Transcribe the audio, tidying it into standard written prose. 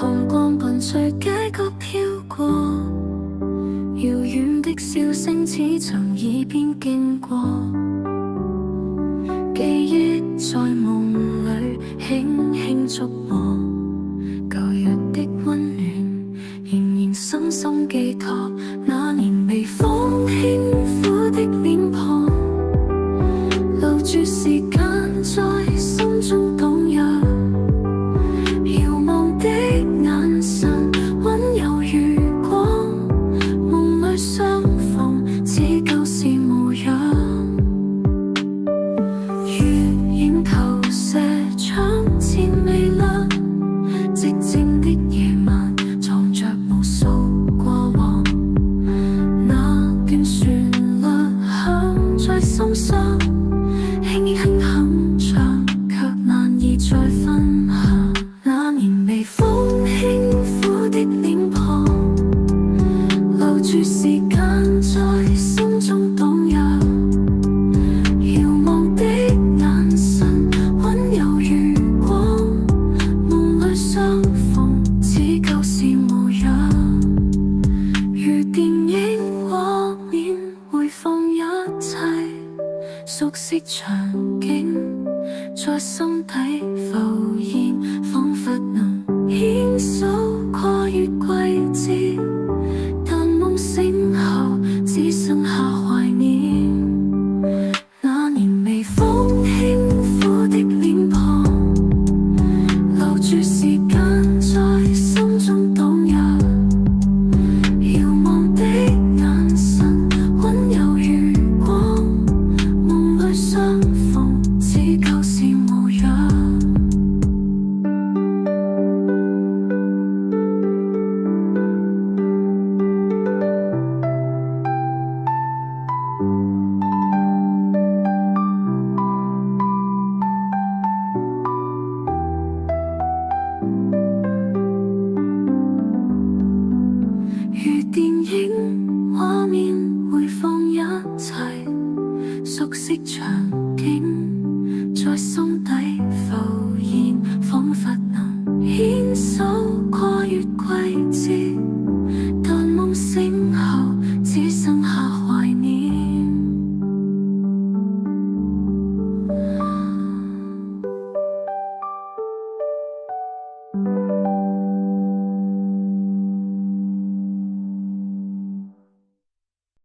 紅光伴隨街角飄過，遙遠的笑聲似曾耳邊經過，記憶在夢裏輕輕觸摸，舊日的溫暖仍然深深寄託。那年微風輕撫的臉龐，留住時間在心中蕩漾，遙望的眼神溫柔如光，夢裏相逢似舊時模樣，月影投射窗前微亮，寂靜的夜晚藏着無數過往，那段旋律響在心上，輕輕哼唱卻難以再分享。那年微風輕撫的臉龐，留住時間在心中蕩漾，遙望的眼神溫柔如光，夢裏相逢似舊時模樣，如電影畫面回放一切熟悉場景，在心底浮現，彷彿能牽手